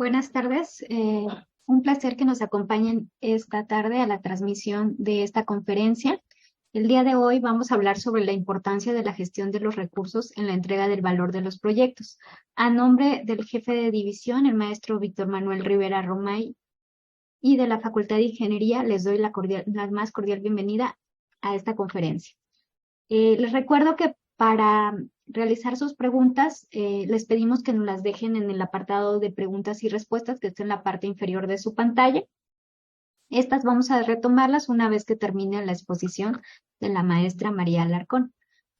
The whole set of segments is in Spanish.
Buenas tardes. Un placer que nos acompañen esta tarde a la transmisión de esta conferencia. El día de hoy vamos a hablar sobre la importancia de la gestión de los recursos en la entrega del valor de los proyectos. A nombre del jefe de división, el maestro Víctor Manuel Rivera Romay, y de la Facultad de Ingeniería, les doy la más cordial bienvenida a esta conferencia. Les recuerdo que para realizar sus preguntas, les pedimos que nos las dejen en el apartado de preguntas y respuestas que está en la parte inferior de su pantalla. Estas vamos a retomarlas una vez que termine la exposición de la maestra María Alarcón.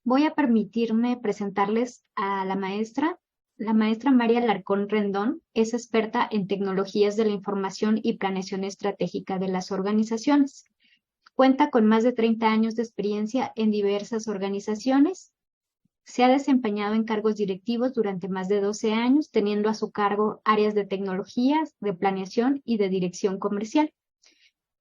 Voy a permitirme presentarles a la maestra. La maestra María Alarcón Rendón es experta en tecnologías de la información y planeación estratégica de las organizaciones. Cuenta con más de 30 años de experiencia en diversas organizaciones. Se ha desempeñado en cargos directivos durante más de 12 años, teniendo a su cargo áreas de tecnologías, de planeación y de dirección comercial.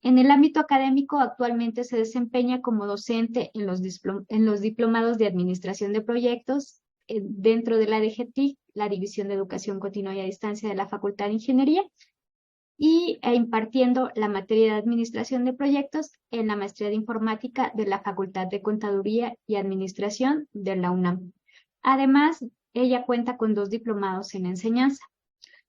En el ámbito académico, actualmente se desempeña como docente en los diplomados de Administración de Proyectos dentro de la DGTIC, la División de Educación Continua y a Distancia de la Facultad de Ingeniería, e impartiendo la materia de Administración de Proyectos en la Maestría de Informática de la Facultad de Contaduría y Administración de la UNAM. Además, ella cuenta con 2 diplomados en enseñanza.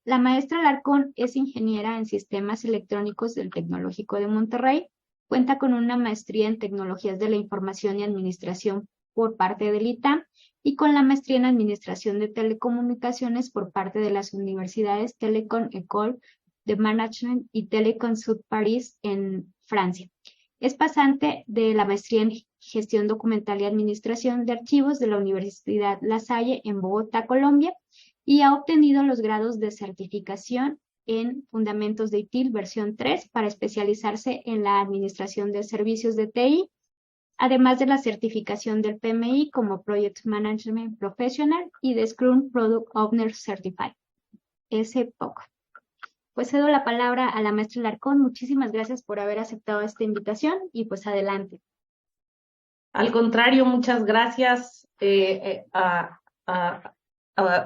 La maestra Alarcón es ingeniera en Sistemas Electrónicos del Tecnológico de Monterrey, cuenta con una maestría en Tecnologías de la Información y Administración por parte del ITAM y con la maestría en Administración de Telecomunicaciones por parte de las universidades Telecom École de Management y Telecom Sud Paris en Francia. Es pasante de la maestría en Gestión Documental y Administración de Archivos de la Universidad La Salle en Bogotá, Colombia, y ha obtenido los grados de certificación en Fundamentos de ITIL versión 3 para especializarse en la administración de servicios de TI, además de la certificación del PMI como Project Management Professional y de Scrum Product Owner Certified. SPOC. Pues cedo la palabra a la maestra Alarcón. Muchísimas gracias por haber aceptado esta invitación y pues adelante. Al contrario, muchas gracias a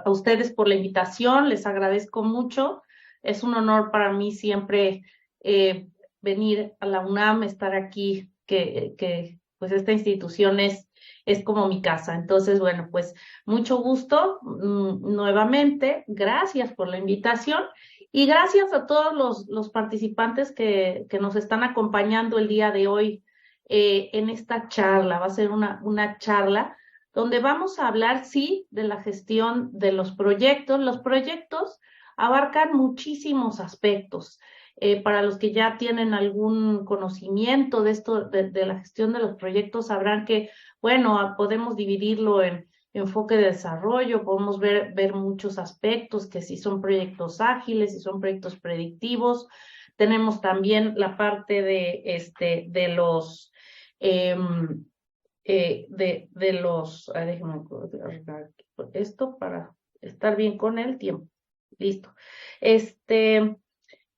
ustedes por la invitación, les agradezco mucho. Es un honor para mí siempre venir a la UNAM, estar aquí, que pues esta institución es como mi casa. Entonces, bueno, pues mucho gusto nuevamente, gracias por la invitación y gracias a todos los participantes que nos están acompañando el día de hoy en esta charla. Va a ser una charla donde vamos a hablar, sí, de la gestión de los proyectos. Los proyectos abarcan muchísimos aspectos. Para los que ya tienen algún conocimiento de esto, de la gestión de los proyectos, sabrán que, bueno, podemos dividirlo en enfoque de desarrollo, podemos ver muchos aspectos, que si son proyectos ágiles, si son proyectos predictivos. Tenemos también la parte de los déjenme arreglar esto para estar bien con el tiempo. Listo.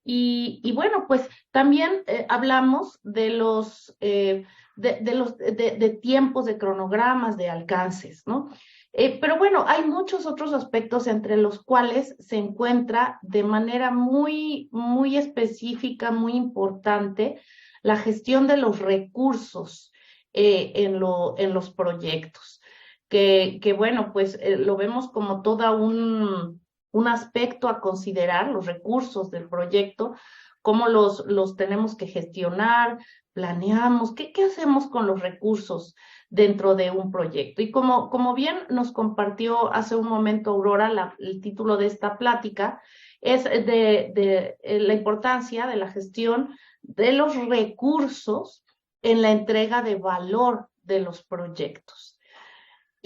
Y bueno, pues también hablamos de los de tiempos, de cronogramas, de alcances, ¿no? Pero bueno, hay muchos otros aspectos entre los cuales se encuentra de manera muy, muy específica, muy importante, la gestión de los recursos en los proyectos. Que bueno, pues lo vemos como toda un aspecto a considerar, los recursos del proyecto, cómo los tenemos que gestionar, planeamos, qué hacemos con los recursos dentro de un proyecto. Y como bien nos compartió hace un momento Aurora, el título de esta plática es de la importancia de la gestión de los recursos en la entrega de valor de los proyectos.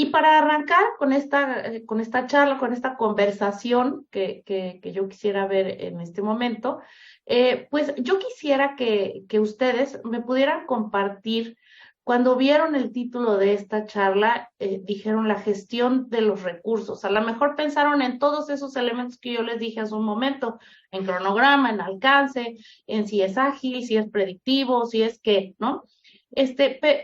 Y para arrancar con esta charla, con esta conversación que yo quisiera ver en este momento, pues yo quisiera que ustedes me pudieran compartir, cuando vieron el título de esta charla, dijeron la gestión de los recursos. A lo mejor pensaron en todos esos elementos que yo les dije hace un momento, en cronograma, en alcance, en si es ágil, si es predictivo, si es qué, ¿no?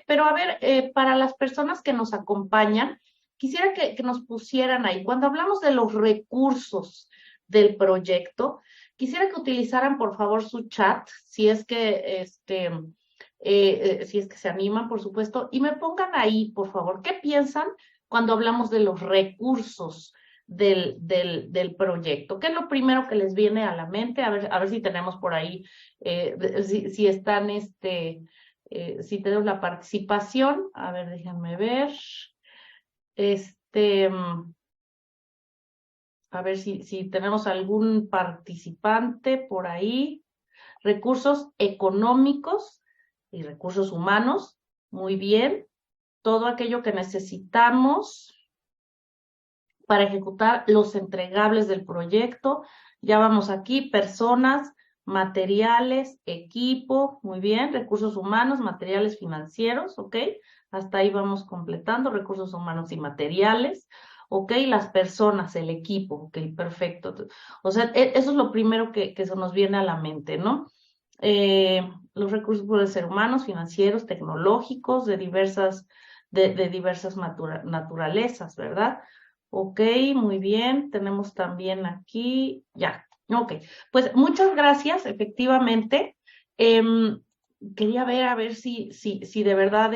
Pero a ver, para las personas que nos acompañan, quisiera que nos pusieran ahí, cuando hablamos de los recursos del proyecto. Quisiera que utilizaran, por favor, su chat, si es que, si es que se animan, por supuesto, y me pongan ahí, por favor, ¿qué piensan cuando hablamos de los recursos del proyecto? ¿Qué es lo primero que les viene a la mente? A ver si tenemos por ahí, si están, si tenemos la participación. A ver, déjenme ver. A ver si tenemos algún participante por ahí. Recursos económicos y recursos humanos. Muy bien. Todo aquello que necesitamos para ejecutar los entregables del proyecto. Ya vamos aquí, personas, materiales, equipo, muy bien, recursos humanos, materiales financieros, ¿ok? Hasta ahí vamos completando, recursos humanos y materiales, ¿ok? Las personas, el equipo, ¿ok? Perfecto. O sea, eso es lo primero que se nos viene a la mente, ¿no? Los recursos pueden ser humanos, financieros, tecnológicos, de diversas naturalezas, ¿verdad? Ok, muy bien. Tenemos también aquí, ya, ok. Pues muchas gracias, efectivamente. Quería ver a ver si de verdad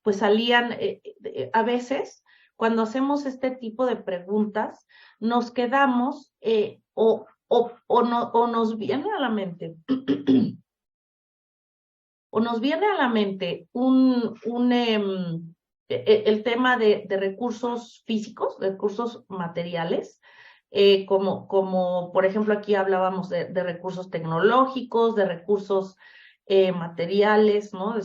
pues salían a veces cuando hacemos este tipo de preguntas, nos quedamos o nos viene a la mente o nos viene a la mente el tema de recursos físicos, de recursos materiales, como por ejemplo aquí hablábamos de recursos tecnológicos, de recursos materiales, ¿no?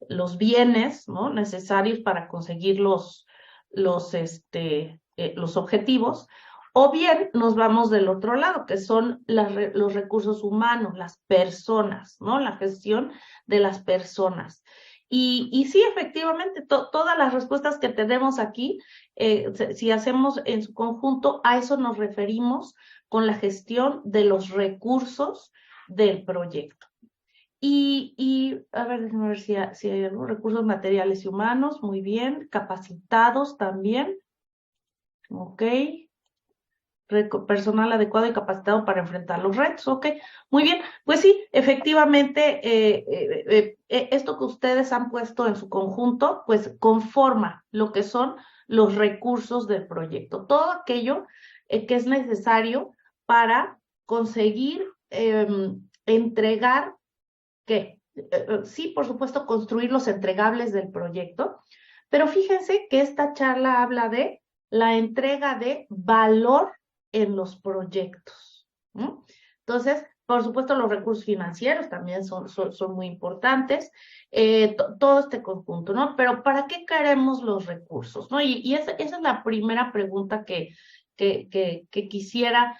Los bienes, ¿no? Necesarios para conseguir los objetivos. O bien nos vamos del otro lado, que son los recursos humanos, las personas, ¿no? La gestión de las personas. Y sí, efectivamente, todas las respuestas que tenemos aquí, si hacemos en su conjunto, a eso nos referimos con la gestión de los recursos del proyecto. A ver, déjenme ver si hay algunos recursos materiales y humanos, muy bien, capacitados también, ok. Personal adecuado y capacitado para enfrentar los retos, ¿ok? Muy bien, pues sí, efectivamente, esto que ustedes han puesto en su conjunto, pues conforma lo que son los recursos del proyecto, todo aquello que es necesario para conseguir entregar, ¿qué? Sí, por supuesto, construir los entregables del proyecto, pero fíjense que esta charla habla de la entrega de valor en los proyectos, ¿no? Entonces, por supuesto, los recursos financieros también son muy importantes, todo este conjunto, ¿no? Pero ¿para qué queremos los recursos, no? Y esa es la primera pregunta que quisiera,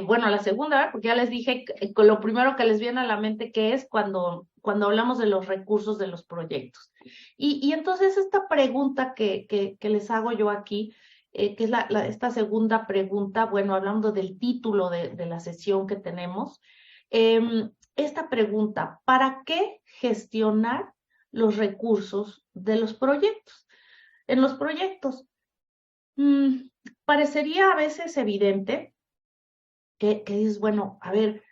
bueno, la segunda, ¿verdad? Porque ya les dije que lo primero que les viene a la mente que es cuando hablamos de los recursos de los proyectos. Y entonces esta pregunta que les hago yo aquí, que es esta segunda pregunta, bueno, hablando del título de la sesión que tenemos, esta pregunta, ¿para qué gestionar los recursos de los proyectos? En los proyectos, parecería a veces evidente que dices, bueno, a ver,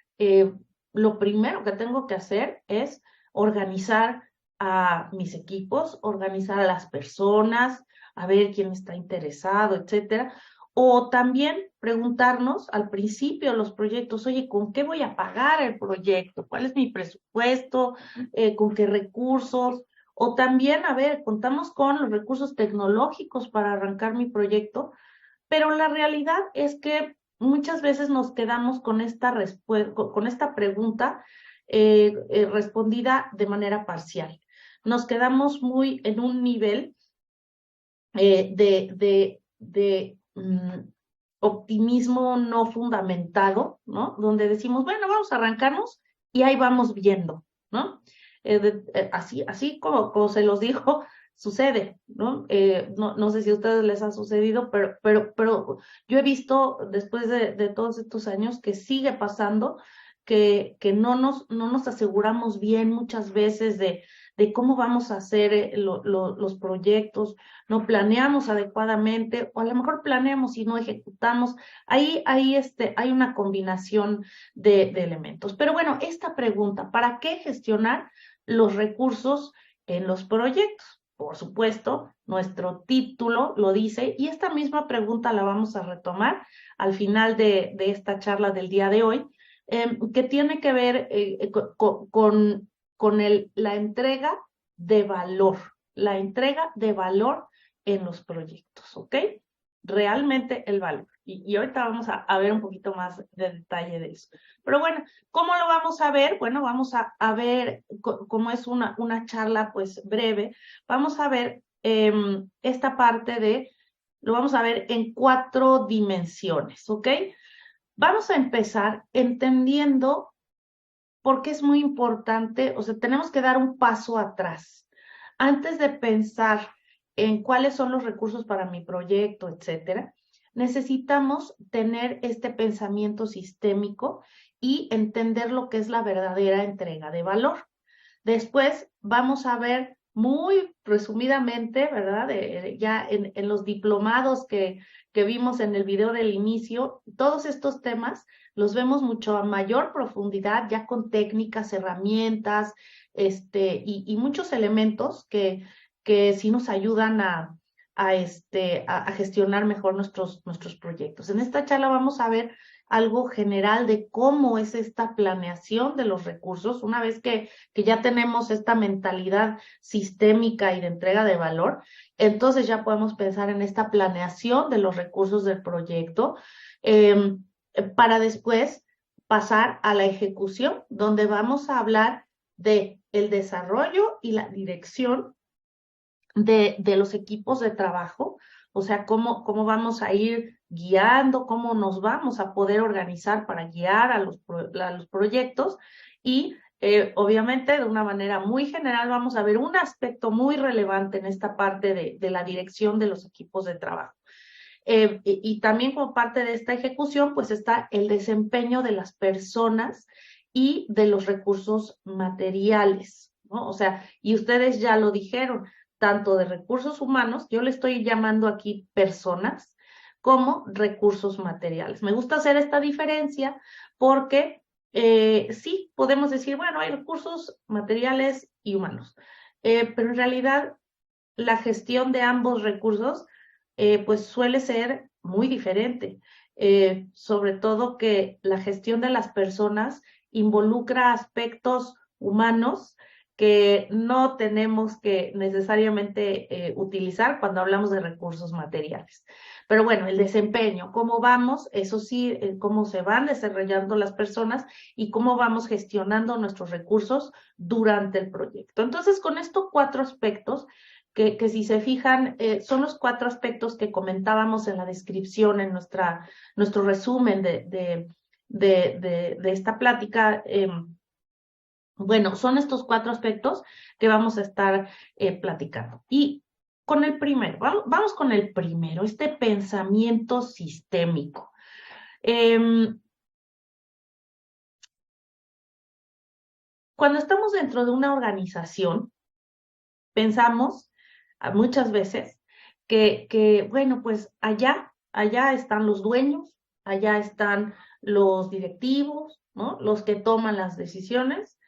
lo primero que tengo que hacer es organizar a mis equipos, organizar a las personas, a ver quién está interesado, etcétera. O también preguntarnos al principio de los proyectos, oye, ¿con qué voy a pagar el proyecto? ¿Cuál es mi presupuesto? ¿Con qué recursos? O también, a ver, contamos con los recursos tecnológicos para arrancar mi proyecto, pero la realidad es que muchas veces nos quedamos con esta pregunta respondida de manera parcial. Nos quedamos muy en un nivel de optimismo no fundamentado, ¿no? Donde decimos, bueno, vamos a arrancarnos y ahí vamos viendo, ¿no? Así como se los dijo, sucede, ¿no? No sé si a ustedes les ha sucedido, pero yo he visto después de todos estos años que sigue pasando que no nos aseguramos bien muchas veces de cómo vamos a hacer los proyectos, no planeamos adecuadamente, o a lo mejor planeamos y no ejecutamos. Ahí hay una combinación de elementos. Pero bueno, esta pregunta, ¿para qué gestionar los recursos en los proyectos? Por supuesto, nuestro título lo dice, y esta misma pregunta la vamos a retomar al final de esta charla del día de hoy, que tiene que ver con la entrega de valor en los proyectos, ¿ok? Realmente el valor. Y ahorita vamos a ver un poquito más de detalle de eso. Pero bueno, ¿cómo lo vamos a ver? Bueno, vamos a ver, como es una charla pues breve, vamos a ver esta parte lo vamos a ver en 4 dimensiones, ¿ok? Vamos a empezar entendiendo por qué es muy importante, o sea, tenemos que dar un paso atrás. Antes de pensar en cuáles son los recursos para mi proyecto, etcétera, necesitamos tener este pensamiento sistémico y entender lo que es la verdadera entrega de valor. Después vamos a ver muy resumidamente, ¿verdad? Ya en los diplomados que vimos en el video del inicio, todos estos temas los vemos mucho a mayor profundidad, ya con técnicas, herramientas, y muchos elementos que sí nos ayudan a gestionar mejor nuestros proyectos. En esta charla vamos a ver algo general de cómo es esta planeación de los recursos, una vez que ya tenemos esta mentalidad sistémica y de entrega de valor, entonces ya podemos pensar en esta planeación de los recursos del proyecto, para después pasar a la ejecución, donde vamos a hablar de el desarrollo y la dirección de los equipos de trabajo, o sea, cómo vamos a ir guiando, cómo nos vamos a poder organizar para guiar a los proyectos y obviamente de una manera muy general vamos a ver un aspecto muy relevante en esta parte de la dirección de los equipos de trabajo. Y también como parte de esta ejecución, pues está el desempeño de las personas y de los recursos materiales, ¿no? O sea, y ustedes ya lo dijeron, tanto de recursos humanos, yo le estoy llamando aquí personas, como recursos materiales. Me gusta hacer esta diferencia porque sí, podemos decir, bueno, hay recursos materiales y humanos, pero en realidad la gestión de ambos recursos pues suele ser muy diferente, sobre todo que la gestión de las personas involucra aspectos humanos que no tenemos que necesariamente utilizar cuando hablamos de recursos materiales. Pero bueno, el desempeño, cómo vamos, eso sí, cómo se van desarrollando las personas y cómo vamos gestionando nuestros recursos durante el proyecto. Entonces, con estos 4 aspectos, que si se fijan, son los 4 aspectos que comentábamos en la descripción, en nuestro resumen de esta plática. Bueno, son estos 4 aspectos que vamos a estar platicando. Y con el primero, vamos con el primero, este pensamiento sistémico. Cuando estamos dentro de una organización, pensamos muchas veces bueno, pues allá están los dueños, allá están los directivos, ¿no? Los que toman las decisiones,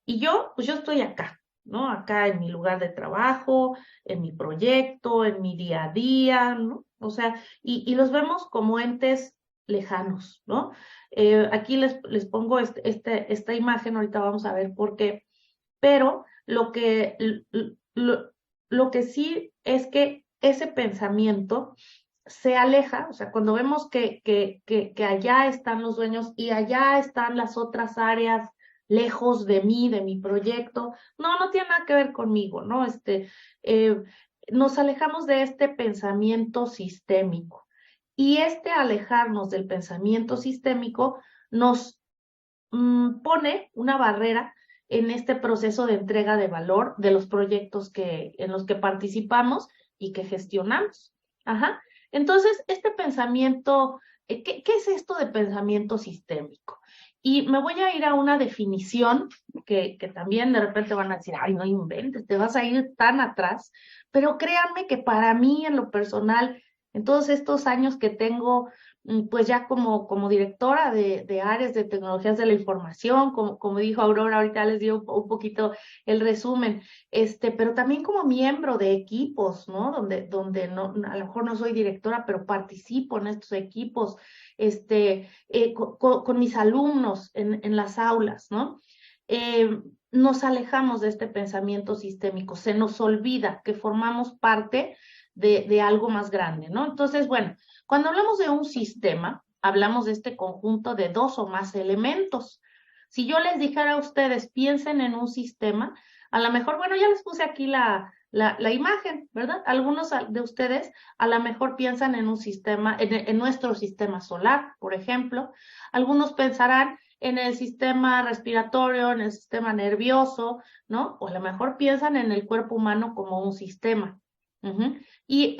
y pues yo estoy acá, ¿no? Acá en mi lugar de trabajo, en mi proyecto, en mi día a día, ¿no? O sea, y los vemos como entes lejanos, ¿no? Aquí les pongo esta imagen, ahorita vamos a ver por qué, pero lo que sí es que ese pensamiento se aleja, o sea, cuando vemos que allá están los dueños y allá están las otras áreas lejos de mí, de mi proyecto, no tiene nada que ver conmigo, ¿no? Nos alejamos de este pensamiento sistémico. Y alejarnos del pensamiento sistémico nos pone una barrera en este proceso de entrega de valor de los proyectos en los que participamos y que gestionamos. Ajá. Entonces, este pensamiento, ¿qué es esto de pensamiento sistémico? Y me voy a ir a una definición que también de repente van a decir, ay, no inventes, te vas a ir tan atrás, pero créanme que para mí en lo personal, en todos estos años que tengo, pues ya como directora de áreas de tecnologías de la información, como dijo Aurora, ahorita les dio un poquito el resumen, pero también como miembro de equipos, ¿no? Donde no, a lo mejor no soy directora, pero participo en estos equipos, con mis alumnos en las aulas, ¿no? Nos alejamos de este pensamiento sistémico, se nos olvida que formamos parte de algo más grande, ¿no? Entonces, bueno, cuando hablamos de un sistema, hablamos de este conjunto de dos o más elementos. Si yo les dijera a ustedes, piensen en un sistema, a lo mejor, bueno, ya les puse aquí la imagen, ¿verdad? Algunos de ustedes a lo mejor piensan en un sistema, en nuestro sistema solar, por ejemplo. Algunos pensarán en el sistema respiratorio, en el sistema nervioso, ¿no? O a lo mejor piensan en el cuerpo humano como un sistema. Uh-huh. Y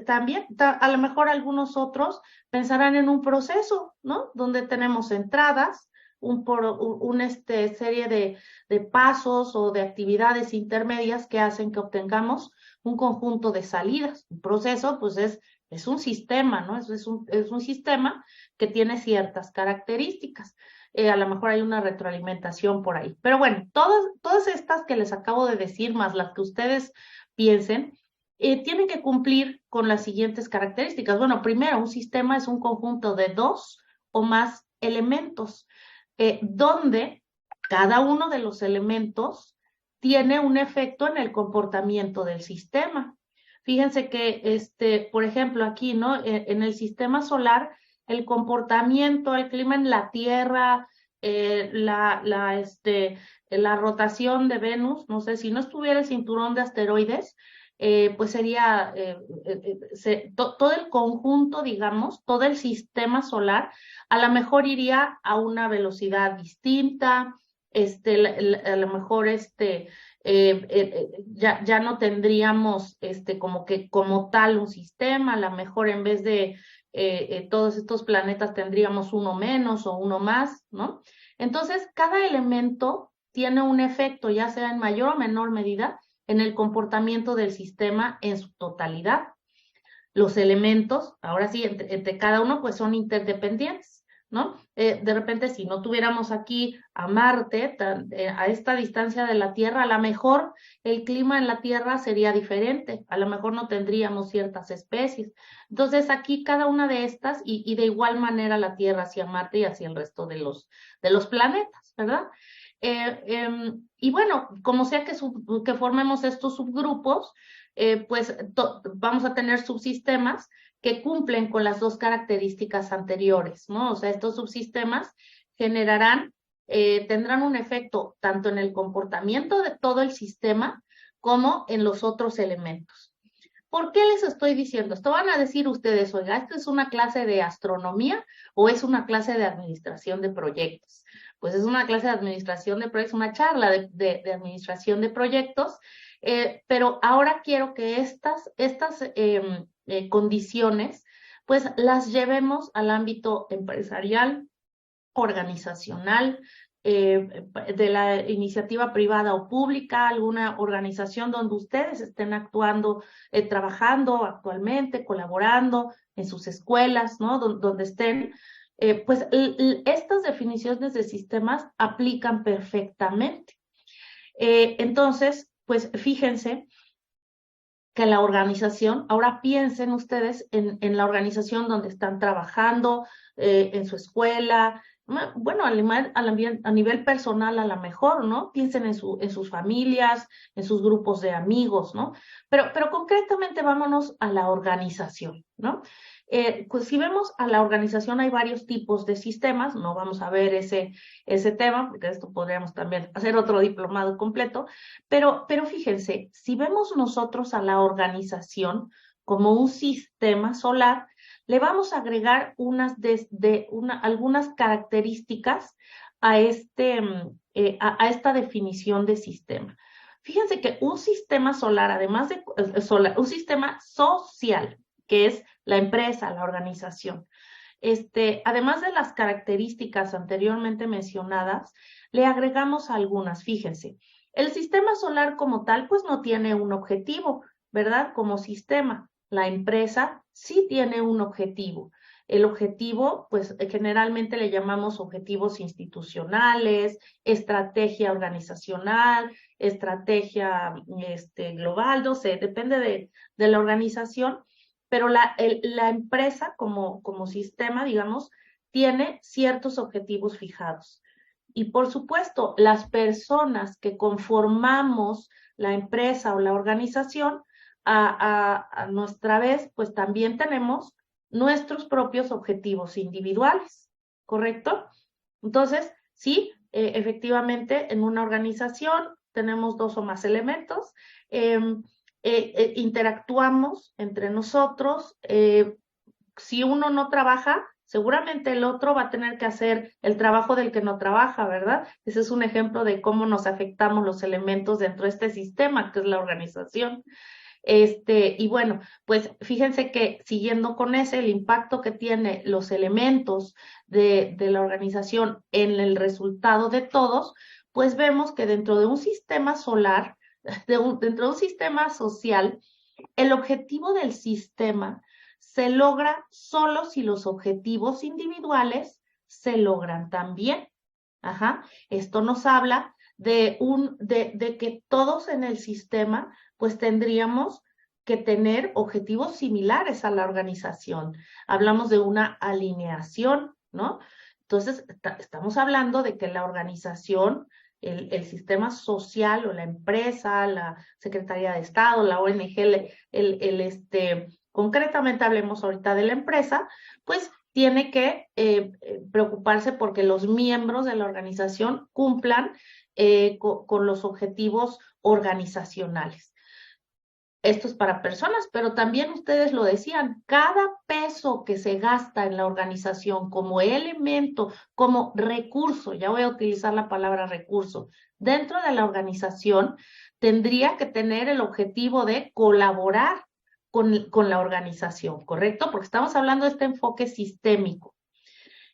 también, a lo mejor algunos otros pensarán en un proceso, ¿no? Donde tenemos entradas, una serie de pasos o de actividades intermedias que hacen que obtengamos un conjunto de salidas. Un proceso, pues es un sistema, ¿no? Es un sistema que tiene ciertas características. A lo mejor hay una retroalimentación por ahí. Pero bueno, todas estas que les acabo de decir, más las que ustedes piensen, tienen que cumplir con las siguientes características. Bueno, primero, un sistema es un conjunto de dos o más elementos, donde cada uno de los elementos tiene un efecto en el comportamiento del sistema. Fíjense que, por ejemplo, aquí, ¿no? En el sistema solar, el comportamiento, el clima en la Tierra, la rotación de Venus, no sé, si no estuviera el cinturón de asteroides, pues sería todo el conjunto, digamos, todo el sistema solar, a lo mejor iría a una velocidad distinta, a lo mejor ya no tendríamos como tal un sistema, a lo mejor en vez de todos estos planetas tendríamos uno menos o uno más, ¿no? Entonces, cada elemento tiene un efecto, ya sea en mayor o menor medida, en el comportamiento del sistema en su totalidad. Los elementos, ahora sí, entre cada uno, pues son interdependientes, ¿no? De repente, si no tuviéramos aquí a Marte, a esta distancia de la Tierra, a lo mejor el clima en la Tierra sería diferente, a lo mejor no tendríamos ciertas especies. Entonces, aquí cada una de estas, y de igual manera la Tierra hacia Marte y hacia el resto de los planetas, ¿verdad? Y bueno, como sea que formemos estos subgrupos, pues vamos a tener subsistemas que cumplen con las dos características anteriores, ¿no? O sea, estos subsistemas tendrán un efecto tanto en el comportamiento de todo el sistema como en los otros elementos. ¿Por qué les estoy diciendo esto? Van a decir ustedes, oiga, ¿esto es una clase de astronomía o es una clase de administración de proyectos? Pues es una clase de administración de proyectos, una charla de administración de proyectos, pero ahora quiero que estas condiciones, pues las llevemos al ámbito empresarial, organizacional, de la iniciativa privada o pública, alguna organización donde ustedes estén actuando, trabajando actualmente, colaborando en sus escuelas, ¿no? Donde estén, pues estas definiciones de sistemas aplican perfectamente. Entonces, pues fíjense que la organización, ahora piensen ustedes en la organización donde están trabajando, en su escuela, bueno, a nivel personal a lo mejor, ¿no? Piensen en sus familias, en sus grupos de amigos, ¿no? Pero concretamente vámonos a la organización, ¿no? Pues si vemos a la organización hay varios tipos de sistemas, no vamos a ver ese tema, porque de esto podríamos también hacer otro diplomado completo, pero fíjense, si vemos nosotros a la organización como un sistema solar, le vamos a agregar algunas características a esta definición de sistema. Fíjense que un sistema solar, además de un sistema social, que es la empresa, la organización, además de las características anteriormente mencionadas, le agregamos algunas, fíjense. El sistema solar como tal, pues no tiene un objetivo, ¿verdad? Como sistema. La empresa sí tiene un objetivo. El objetivo, pues generalmente le llamamos objetivos institucionales, estrategia organizacional, estrategia global, no sé, depende de la organización, pero la empresa como sistema, digamos, tiene ciertos objetivos fijados. Y por supuesto, las personas que conformamos la empresa o la organización, a nuestra vez, pues también tenemos nuestros propios objetivos individuales, ¿correcto? Entonces, sí, efectivamente, en una organización tenemos dos o más elementos, interactuamos entre nosotros, si uno no trabaja, seguramente el otro va a tener que hacer el trabajo del que no trabaja, ¿verdad? Ese es un ejemplo de cómo nos afectamos los elementos dentro de este sistema, que es la organización. Y bueno, pues fíjense que siguiendo con ese, el impacto que tiene los elementos de la organización en el resultado de todos, pues vemos que dentro de un sistema solar, dentro de un sistema social, el objetivo del sistema se logra solo si los objetivos individuales se logran también. Ajá. Esto nos habla de que todos en el sistema pues tendríamos que tener objetivos similares a la organización. Hablamos de una alineación, ¿no? Entonces, estamos hablando de que la organización, el sistema social o la empresa, la Secretaría de Estado, la ONG, concretamente hablemos ahorita de la empresa, pues tiene que preocuparse porque los miembros de la organización cumplan con los objetivos organizacionales. Esto es para personas, pero también ustedes lo decían, cada peso que se gasta en la organización como elemento, como recurso, ya voy a utilizar la palabra recurso, dentro de la organización, tendría que tener el objetivo de colaborar con la organización, ¿correcto? Porque estamos hablando de este enfoque sistémico.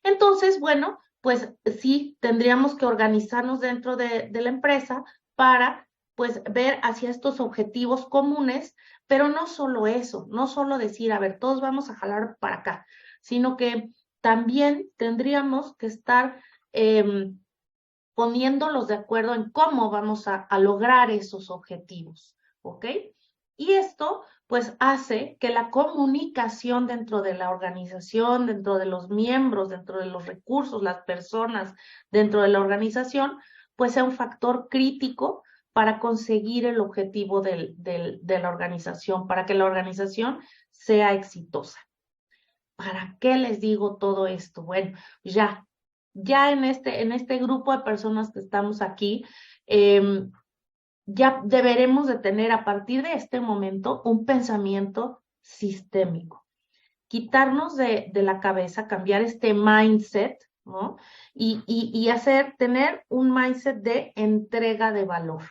Entonces, bueno, pues sí, tendríamos que organizarnos dentro de la empresa para pues ver hacia estos objetivos comunes, pero no solo eso, no solo decir, a ver, todos vamos a jalar para acá, sino que también tendríamos que estar poniéndolos de acuerdo en cómo vamos a lograr esos objetivos, ¿ok? Y esto pues hace que la comunicación dentro de la organización, dentro de los miembros, dentro de los recursos, las personas dentro de la organización, pues sea un factor crítico para conseguir el objetivo de la organización, para que la organización sea exitosa. ¿Para qué les digo todo esto? Bueno, ya en este grupo de personas que estamos aquí, ya deberemos de tener a partir de este momento un pensamiento sistémico. Quitarnos de la cabeza, cambiar este mindset, ¿no? Y tener un mindset de entrega de valor.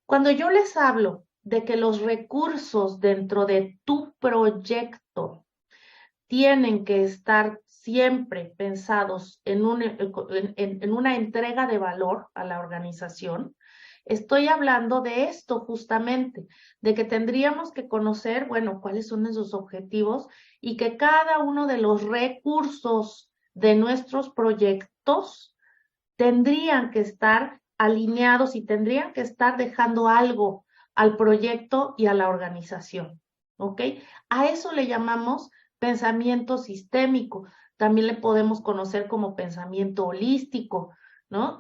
Cuando yo les hablo de que los recursos dentro de tu proyecto tienen que estar siempre pensados en una entrega de valor a la organización, estoy hablando de esto justamente, de que tendríamos que conocer, bueno, cuáles son esos objetivos y que cada uno de los recursos de nuestros proyectos tendrían que estar alineados y tendrían que estar dejando algo al proyecto y a la organización, ¿ok? A eso le llamamos pensamiento sistémico, también le podemos conocer como pensamiento holístico, ¿no?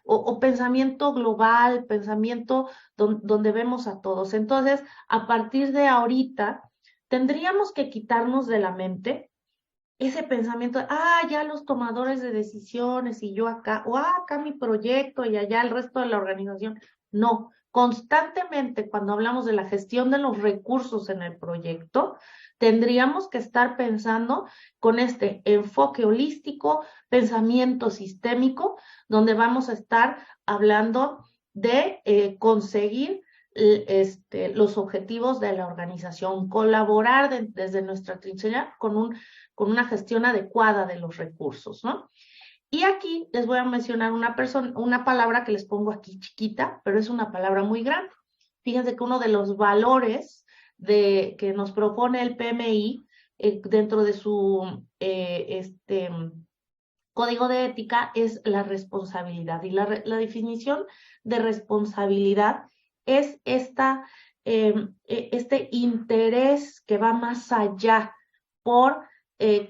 O pensamiento global, pensamiento donde vemos a todos. Entonces, a partir de ahorita, tendríamos que quitarnos de la mente ese pensamiento, ya los tomadores de decisiones y yo acá, o acá mi proyecto y allá el resto de la organización. No, constantemente cuando hablamos de la gestión de los recursos en el proyecto, tendríamos que estar pensando con este enfoque holístico, pensamiento sistémico, donde vamos a estar hablando de conseguir los objetivos de la organización, colaborar desde nuestra trinchera con con una gestión adecuada de los recursos, ¿no? Y aquí les voy a mencionar una palabra que les pongo aquí chiquita, pero es una palabra muy grande. Fíjense que uno de los valores que nos propone el PMI dentro de su código de ética es la responsabilidad. Y la definición de responsabilidad es este interés que va más allá por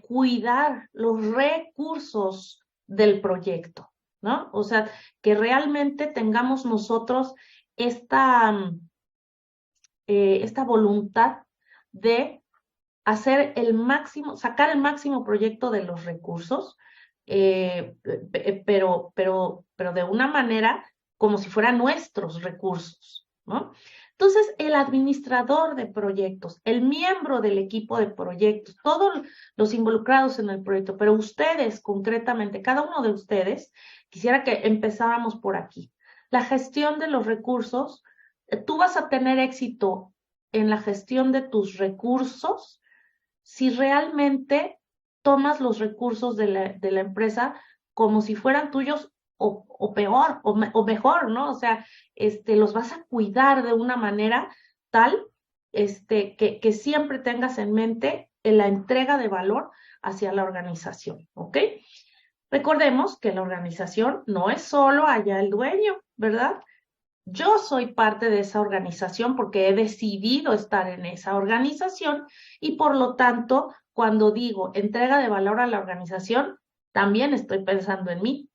cuidar los recursos del proyecto, ¿no? O sea, que realmente tengamos nosotros esta voluntad de hacer sacar el máximo proyecto de los recursos, pero de una manera como si fueran nuestros recursos, ¿no? Entonces, el administrador de proyectos, el miembro del equipo de proyectos, todos los involucrados en el proyecto, pero ustedes concretamente, cada uno de ustedes, quisiera que empezáramos por aquí. La gestión de los recursos, tú vas a tener éxito en la gestión de tus recursos si realmente tomas los recursos de la empresa como si fueran tuyos o peor, o mejor, ¿no? O sea, los vas a cuidar de una manera tal que siempre tengas en mente la entrega de valor hacia la organización, ¿ok? Recordemos que la organización no es solo allá el dueño, ¿verdad? Yo soy parte de esa organización porque he decidido estar en esa organización y por lo tanto, cuando digo entrega de valor a la organización, también estoy pensando en mí.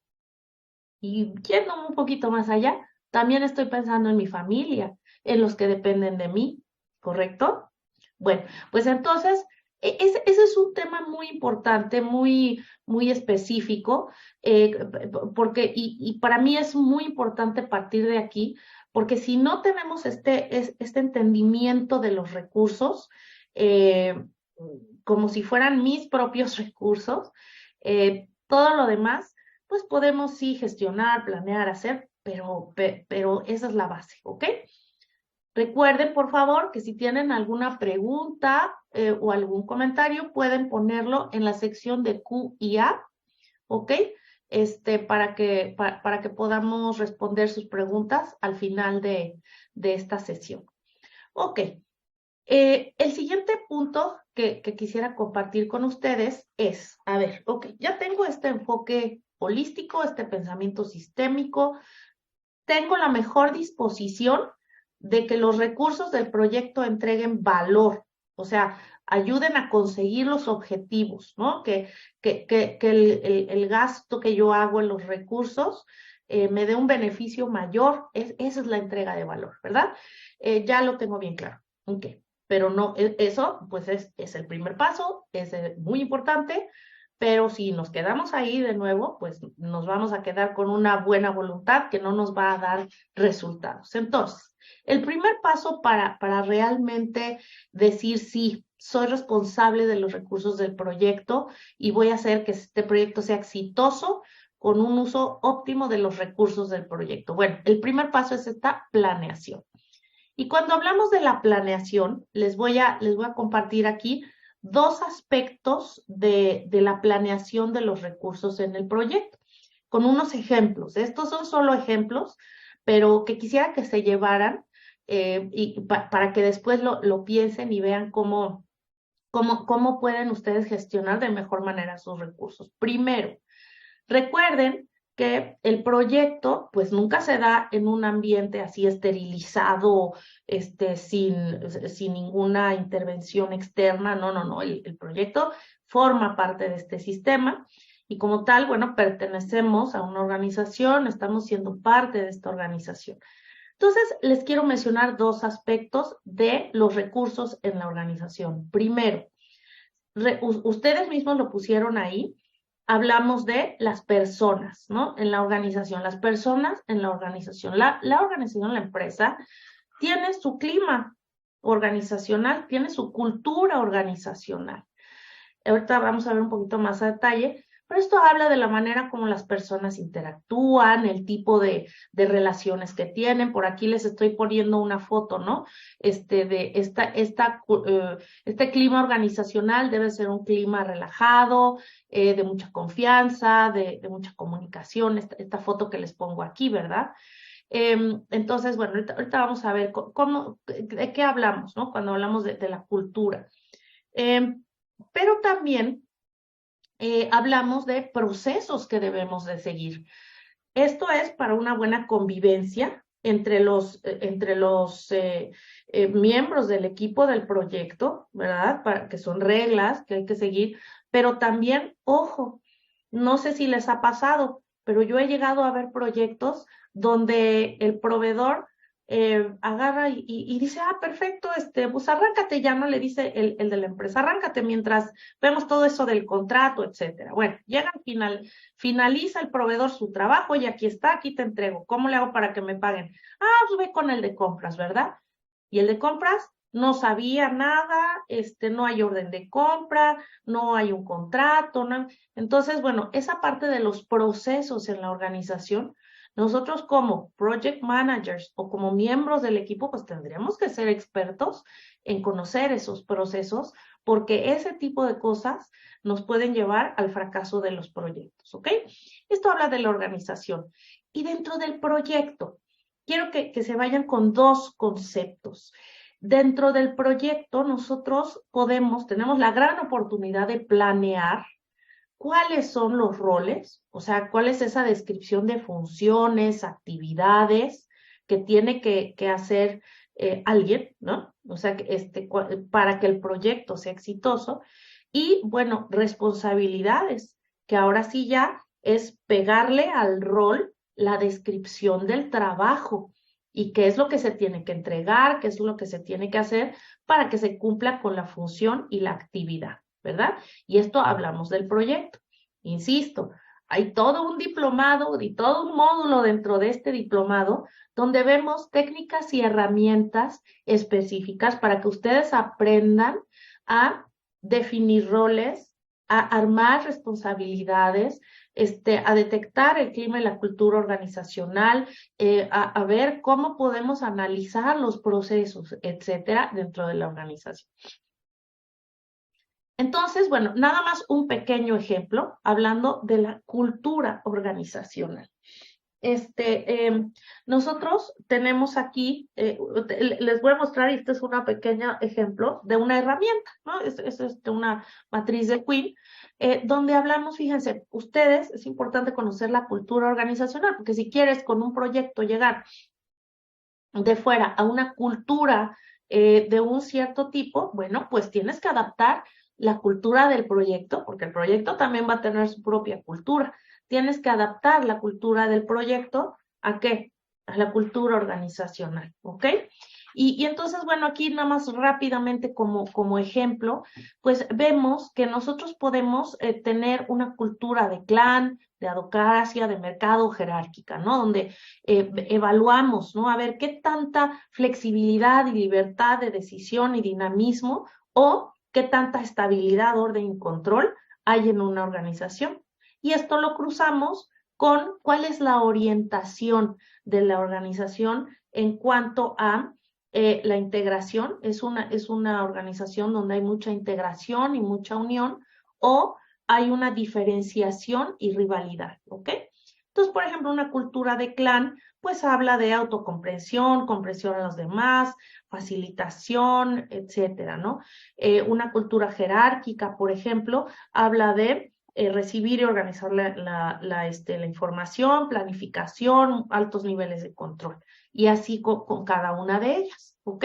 Y yendo un poquito más allá, también estoy pensando en mi familia, en los que dependen de mí, ¿correcto? Bueno, pues entonces, ese es un tema muy importante, muy específico, y para mí es muy importante partir de aquí, porque si no tenemos este entendimiento de los recursos, como si fueran mis propios recursos, todo lo demás pues podemos sí gestionar, planear, hacer, pero esa es la base, ¿ok? Recuerden, por favor, que si tienen alguna pregunta o algún comentario, pueden ponerlo en la sección de Q y A, ¿ok? Para que podamos responder sus preguntas al final de esta sesión. Ok. El siguiente punto que quisiera compartir con ustedes es, a ver, ok, ya tengo este enfoque holístico, este pensamiento sistémico, tengo la mejor disposición de que los recursos del proyecto entreguen valor, o sea, ayuden a conseguir los objetivos, ¿no? Que el gasto que yo hago en los recursos me dé un beneficio mayor, esa es la entrega de valor, ¿verdad? Ya lo tengo bien claro, ok. Pero no, eso pues es el primer paso, es muy importante, pero si nos quedamos ahí de nuevo, pues nos vamos a quedar con una buena voluntad que no nos va a dar resultados. Entonces, el primer paso para realmente decir sí, soy responsable de los recursos del proyecto y voy a hacer que este proyecto sea exitoso con un uso óptimo de los recursos del proyecto. Bueno, el primer paso es esta planeación. Y cuando hablamos de la planeación, les voy a compartir aquí dos aspectos de la planeación de los recursos en el proyecto, con unos ejemplos. Estos son solo ejemplos, pero que quisiera que se llevaran para que después lo piensen y vean cómo pueden ustedes gestionar de mejor manera sus recursos. Primero, recuerden que el proyecto pues nunca se da en un ambiente así esterilizado, sin ninguna intervención externa, no, el proyecto forma parte de este sistema y como tal, bueno, pertenecemos a una organización, estamos siendo parte de esta organización. Entonces, les quiero mencionar dos aspectos de los recursos en la organización. Primero, ustedes mismos lo pusieron ahí, hablamos de las personas, ¿no? En la organización, las personas en la organización. La organización, la empresa, tiene su clima organizacional, tiene su cultura organizacional. Ahorita vamos a ver un poquito más a detalle, pero esto habla de la manera como las personas interactúan, el tipo de relaciones que tienen. Por aquí les estoy poniendo una foto, ¿no? De este clima organizacional debe ser un clima relajado, de mucha confianza, de mucha comunicación, esta foto que les pongo aquí, ¿verdad? Entonces, bueno, ahorita vamos a ver de qué hablamos, ¿no? Cuando hablamos de la cultura. Pero también hablamos de procesos que debemos de seguir. Esto es para una buena convivencia entre los miembros del equipo del proyecto, ¿verdad? Que son reglas que hay que seguir, pero también, ojo, no sé si les ha pasado, pero yo he llegado a ver proyectos donde el proveedor agarra y dice, perfecto, pues arráncate, ya no le dice el de la empresa, arráncate mientras vemos todo eso del contrato, etcétera. Bueno, llega al final, finaliza el proveedor su trabajo y aquí está, aquí te entrego. ¿Cómo le hago para que me paguen? Pues ve con el de compras, ¿verdad? Y el de compras no sabía nada, no hay orden de compra, no hay un contrato, no. Entonces, bueno, esa parte de los procesos en la organización, nosotros como project managers o como miembros del equipo, pues tendríamos que ser expertos en conocer esos procesos, porque ese tipo de cosas nos pueden llevar al fracaso de los proyectos, ¿ok? Esto habla de la organización. Y dentro del proyecto, quiero que se vayan con dos conceptos. Dentro del proyecto, nosotros tenemos la gran oportunidad de planear cuáles son los roles, o sea, cuál es esa descripción de funciones, actividades que tiene que hacer alguien, ¿no? O sea, para que el proyecto sea exitoso. Y, bueno, responsabilidades, que ahora sí ya es pegarle al rol la descripción del trabajo y qué es lo que se tiene que entregar, qué es lo que se tiene que hacer para que se cumpla con la función y la actividad, ¿verdad? Y esto hablamos del proyecto. Insisto, hay todo un diplomado y todo un módulo dentro de este diplomado donde vemos técnicas y herramientas específicas para que ustedes aprendan a definir roles, a armar responsabilidades, a detectar el clima y la cultura organizacional, a ver cómo podemos analizar los procesos, etcétera, dentro de la organización. Entonces, bueno, nada más un pequeño ejemplo hablando de la cultura organizacional. Nosotros tenemos aquí, les voy a mostrar, y este es un pequeño ejemplo de una herramienta, ¿no? Es una matriz de Quinn, donde hablamos, fíjense, ustedes, es importante conocer la cultura organizacional, porque si quieres con un proyecto llegar de fuera a una cultura de un cierto tipo, bueno, pues tienes que adaptar la cultura del proyecto, porque el proyecto también va a tener su propia cultura. Tienes que adaptar la cultura del proyecto ¿a qué? A la cultura organizacional, ¿ok? Y entonces, bueno, aquí nada más rápidamente como ejemplo, pues vemos que nosotros podemos tener una cultura de clan, de advocacia, de mercado jerárquica, ¿no? Donde evaluamos, ¿no? A ver qué tanta flexibilidad y libertad de decisión y dinamismo o qué tanta estabilidad, orden y control hay en una organización. Y esto lo cruzamos con cuál es la orientación de la organización en cuanto a la integración. Es una organización donde hay mucha integración y mucha unión, o hay una diferenciación y rivalidad, ¿ok? Entonces, por ejemplo, una cultura de clan, pues habla de autocomprensión, comprensión a los demás, facilitación, etcétera, ¿no? Una cultura jerárquica, por ejemplo, habla de recibir y organizar la información, planificación, altos niveles de control, y así con cada una de ellas, ¿ok?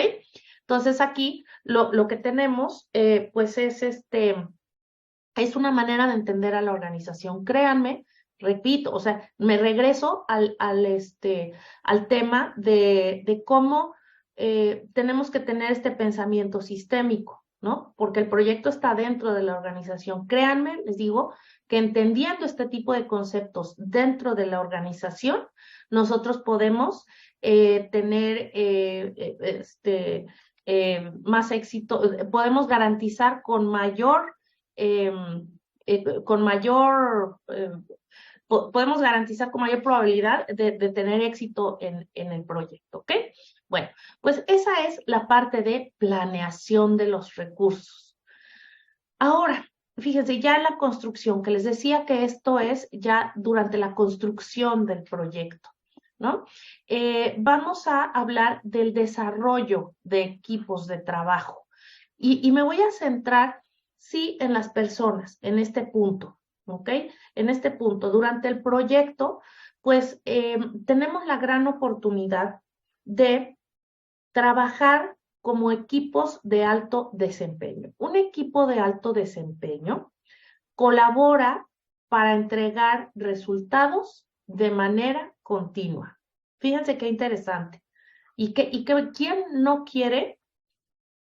Entonces aquí lo que tenemos, pues es una manera de entender a la organización. Créanme, repito, o sea, me regreso al tema de cómo tenemos que tener este pensamiento sistémico, ¿no? Porque el proyecto está dentro de la organización. Créanme, les digo, que entendiendo este tipo de conceptos dentro de la organización, nosotros podemos tener más éxito, podemos garantizar con mayor con mayor, podemos garantizar con mayor probabilidad de tener éxito en el proyecto, ¿ok? Bueno, pues esa es la parte de planeación de los recursos. Ahora, fíjense, ya en la construcción, que les decía que esto es ya durante la construcción del proyecto, ¿no? Vamos a hablar del desarrollo de equipos de trabajo. Y me voy a centrar, sí, en las personas, en este punto, ¿ok? En este punto, durante el proyecto, pues tenemos la gran oportunidad de trabajar como equipos de alto desempeño. Un equipo de alto desempeño colabora para entregar resultados de manera continua. Fíjense qué interesante. ¿Y quién no quiere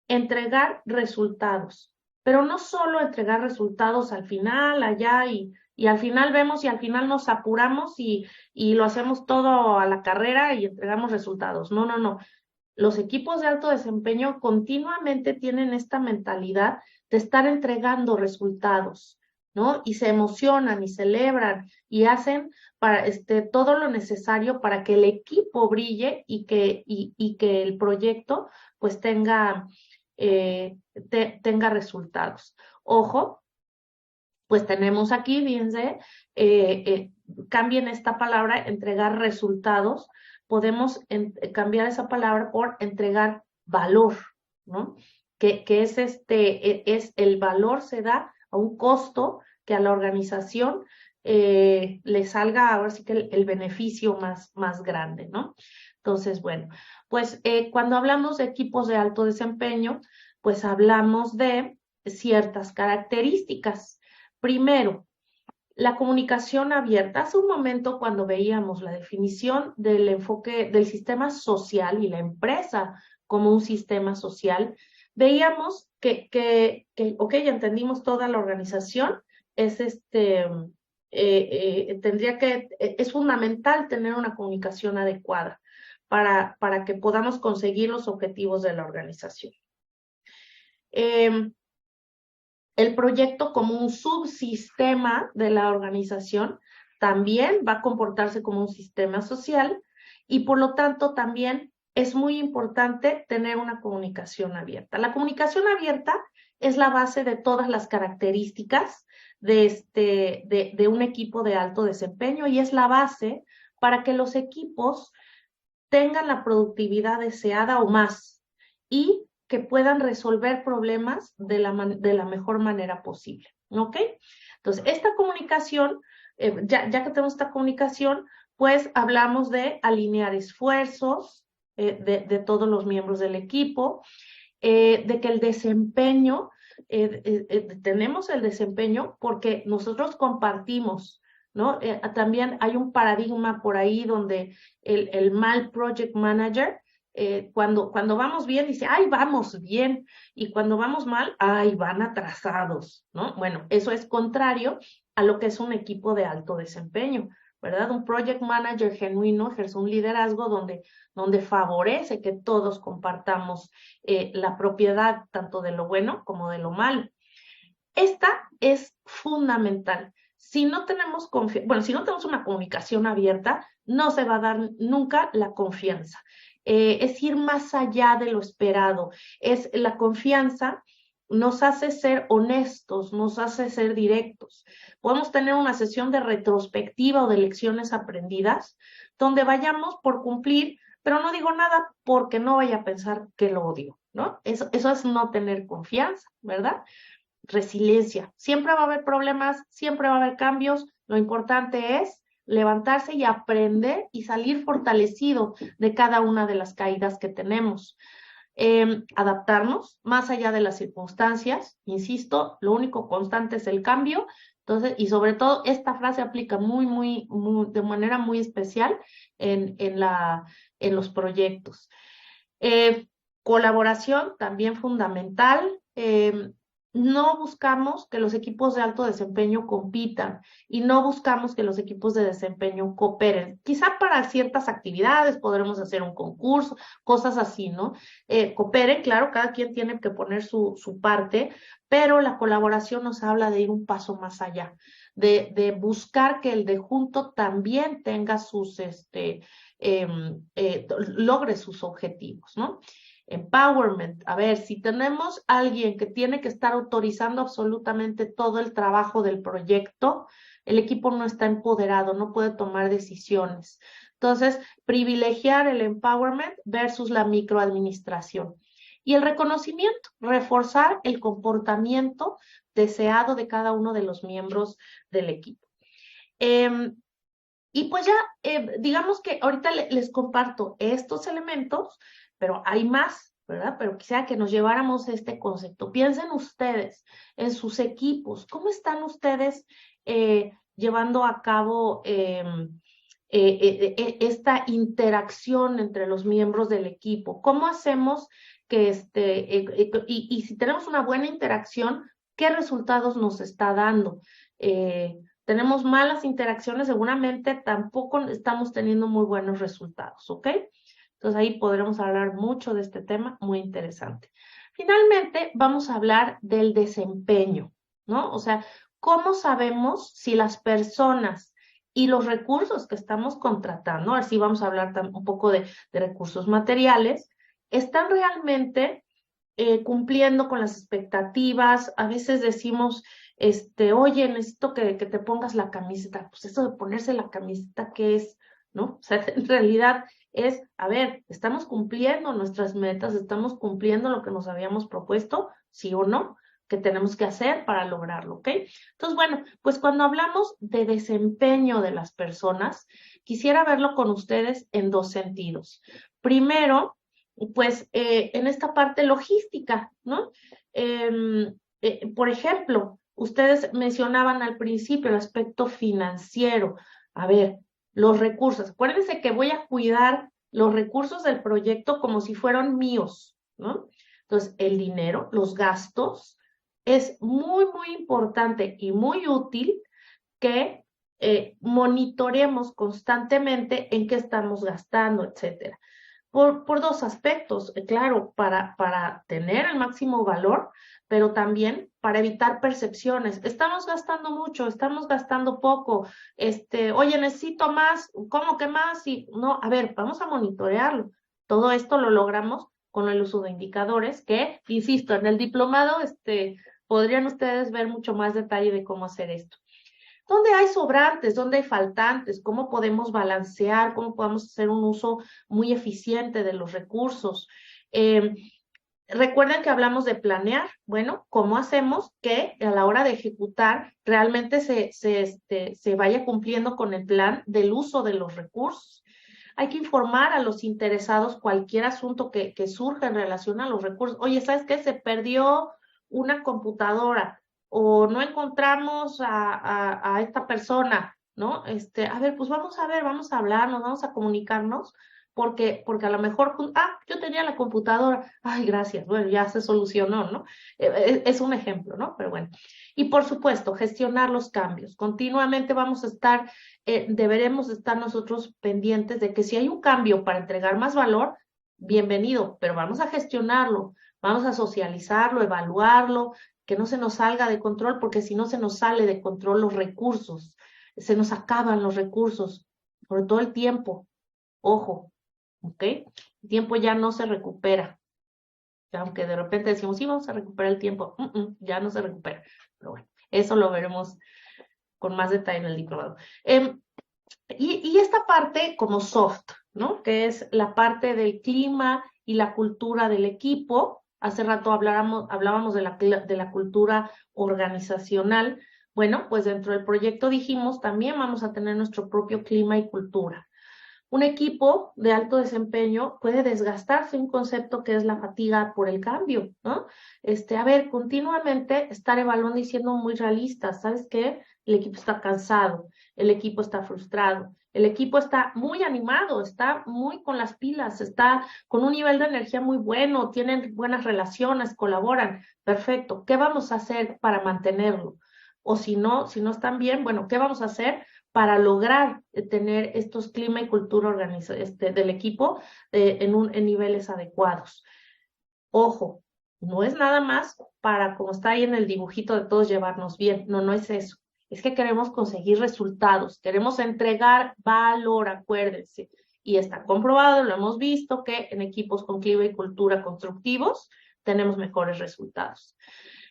entregar resultados? Pero no solo entregar resultados al final, allá, y al final vemos y al final nos apuramos y lo hacemos todo a la carrera y entregamos resultados. No, no, no. Los equipos de alto desempeño continuamente tienen esta mentalidad de estar entregando resultados, ¿no? Y se emocionan y celebran y hacen para todo lo necesario para que el equipo brille y que el proyecto pues tenga resultados. Ojo, pues tenemos aquí, fíjense, cambien esta palabra, entregar resultados, podemos cambiar esa palabra por entregar valor, ¿no? Que es es el valor se da a un costo que a la organización le salga ahora sí que el beneficio más grande, ¿no? Entonces, bueno, pues cuando hablamos de equipos de alto desempeño, pues hablamos de ciertas características. Primero, la comunicación abierta. Hace un momento cuando veíamos la definición del enfoque del sistema social y la empresa como un sistema social, veíamos ok, entendimos toda la organización, es es fundamental tener una comunicación adecuada para que podamos conseguir los objetivos de la organización. El proyecto como un subsistema de la organización también va a comportarse como un sistema social y por lo tanto también es muy importante tener una comunicación abierta. La comunicación abierta es la base de todas las características de un equipo de alto desempeño y es la base para que los equipos tengan la productividad deseada o más y que puedan resolver problemas de la mejor manera posible, ¿ok? Entonces, esta comunicación, ya que tenemos esta comunicación, pues hablamos de alinear esfuerzos de todos los miembros del equipo, de que el desempeño, tenemos el desempeño porque nosotros compartimos, ¿no? También hay un paradigma por ahí donde el mal project manager, cuando vamos bien, dice, ay, vamos bien, y cuando vamos mal, ay, van atrasados, ¿no? Bueno, eso es contrario a lo que es un equipo de alto desempeño, ¿verdad? Un project manager genuino ejerce un liderazgo donde favorece que todos compartamos la propiedad tanto de lo bueno como de lo malo. Esta es fundamental. Si no tenemos si no tenemos una comunicación abierta, no se va a dar nunca la confianza. Es ir más allá de lo esperado. Es la confianza nos hace ser honestos, nos hace ser directos. Podemos tener una sesión de retrospectiva o de lecciones aprendidas donde vayamos por cumplir, pero no digo nada porque no vaya a pensar que lo odio, ¿no? Eso es no tener confianza, ¿verdad? Resiliencia. Siempre va a haber problemas, siempre va a haber cambios. Lo importante es levantarse y aprender y salir fortalecido de cada una de las caídas que tenemos. Adaptarnos más allá de las circunstancias, insisto, lo único constante es el cambio. Entonces, y sobre todo, esta frase aplica de manera muy especial en los proyectos. Colaboración, también fundamental. no buscamos que los equipos de alto desempeño compitan y no buscamos que los equipos de desempeño cooperen. Quizá para ciertas actividades podremos hacer un concurso, cosas así, ¿no? Cooperen, claro, cada quien tiene que poner su parte, pero la colaboración nos habla de ir un paso más allá, de buscar que el de junto también tenga logre sus objetivos, ¿no? Empowerment. A ver, si tenemos alguien que tiene que estar autorizando absolutamente todo el trabajo del proyecto, el equipo no está empoderado, no puede tomar decisiones. Entonces, privilegiar el empowerment versus la microadministración. Y el reconocimiento, reforzar el comportamiento deseado de cada uno de los miembros del equipo. Y pues ya, digamos que ahorita les comparto estos elementos, pero hay más, ¿verdad? Pero quisiera que nos lleváramos este concepto. Piensen ustedes en sus equipos, ¿cómo están ustedes llevando a cabo esta interacción entre los miembros del equipo? ¿Cómo hacemos que y si tenemos una buena interacción, qué resultados nos está dando? Tenemos malas interacciones, seguramente tampoco estamos teniendo muy buenos resultados, ¿ok? Entonces ahí podremos hablar mucho de este tema, muy interesante. Finalmente, vamos a hablar del desempeño, ¿no? O sea, ¿cómo sabemos si las personas y los recursos que estamos contratando, así vamos a hablar un poco de recursos materiales, están realmente cumpliendo con las expectativas? A veces decimos, oye, necesito que te pongas la camiseta. Pues eso de ponerse la camiseta, ¿qué es? ¿No? O sea, en realidad es, a ver, ¿estamos cumpliendo nuestras metas? ¿Estamos cumpliendo lo que nos habíamos propuesto? ¿Sí o no? ¿Qué tenemos que hacer para lograrlo? ¿Ok? Entonces, bueno, pues cuando hablamos de desempeño de las personas, quisiera verlo con ustedes en dos sentidos. Primero, pues en esta parte logística, ¿no? Por ejemplo, ustedes mencionaban al principio el aspecto financiero. A ver, los recursos. Acuérdense que voy a cuidar los recursos del proyecto como si fueran míos, ¿no? Entonces, el dinero, los gastos, es muy, muy importante y muy útil que monitoreemos constantemente en qué estamos gastando, etcétera. Por dos aspectos, claro, para tener el máximo valor, pero también para evitar percepciones. Estamos gastando mucho, estamos gastando poco, oye, necesito más, ¿cómo que más? Y no, a ver, vamos a monitorearlo. Todo esto lo logramos con el uso de indicadores que, insisto, en el diplomado, podrían ustedes ver mucho más detalle de cómo hacer esto. ¿Dónde hay sobrantes? ¿Dónde hay faltantes? ¿Cómo podemos balancear? ¿Cómo podemos hacer un uso muy eficiente de los recursos? Recuerden que hablamos de planear. Bueno, ¿cómo hacemos que a la hora de ejecutar realmente se vaya cumpliendo con el plan del uso de los recursos? Hay que informar a los interesados cualquier asunto que surja en relación a los recursos. Oye, ¿sabes qué? Se perdió una computadora o no encontramos a esta persona, ¿no? A ver, pues vamos a ver, vamos a hablarnos, vamos a comunicarnos, porque a lo mejor, pues, yo tenía la computadora, ay, gracias, bueno, ya se solucionó, ¿no? Es un ejemplo, ¿no? Pero bueno. Y por supuesto, gestionar los cambios. Continuamente vamos a estar, deberemos estar nosotros pendientes de que si hay un cambio para entregar más valor, bienvenido, pero vamos a gestionarlo, vamos a socializarlo, evaluarlo, que no se nos salga de control, porque si no se nos sale de control los recursos, se nos acaban los recursos, sobre todo el tiempo. Ojo, ¿ok? El tiempo ya no se recupera. Aunque de repente decimos, sí, vamos a recuperar el tiempo, ya no se recupera. Pero bueno, eso lo veremos con más detalle en el diplomado. Y esta parte como soft, ¿no? Que es la parte del clima y la cultura del equipo. Hace rato hablábamos de la cultura organizacional. Bueno, pues dentro del proyecto dijimos, también vamos a tener nuestro propio clima y cultura. Un equipo de alto desempeño puede desgastarse, un concepto que es la fatiga por el cambio, ¿no? A ver, continuamente estar evaluando y siendo muy realistas, ¿sabes qué? El equipo está cansado, el equipo está frustrado, el equipo está muy animado, está muy con las pilas, está con un nivel de energía muy bueno, tienen buenas relaciones, colaboran, perfecto. ¿Qué vamos a hacer para mantenerlo? O si no están bien, bueno, ¿qué vamos a hacer para lograr tener estos clima y cultura del equipo en niveles adecuados? Ojo, no es nada más para, como está ahí en el dibujito de todos, llevarnos bien. No, no es eso. Es que queremos conseguir resultados, queremos entregar valor, acuérdense. Y está comprobado, lo hemos visto, que en equipos con clima y cultura constructivos tenemos mejores resultados.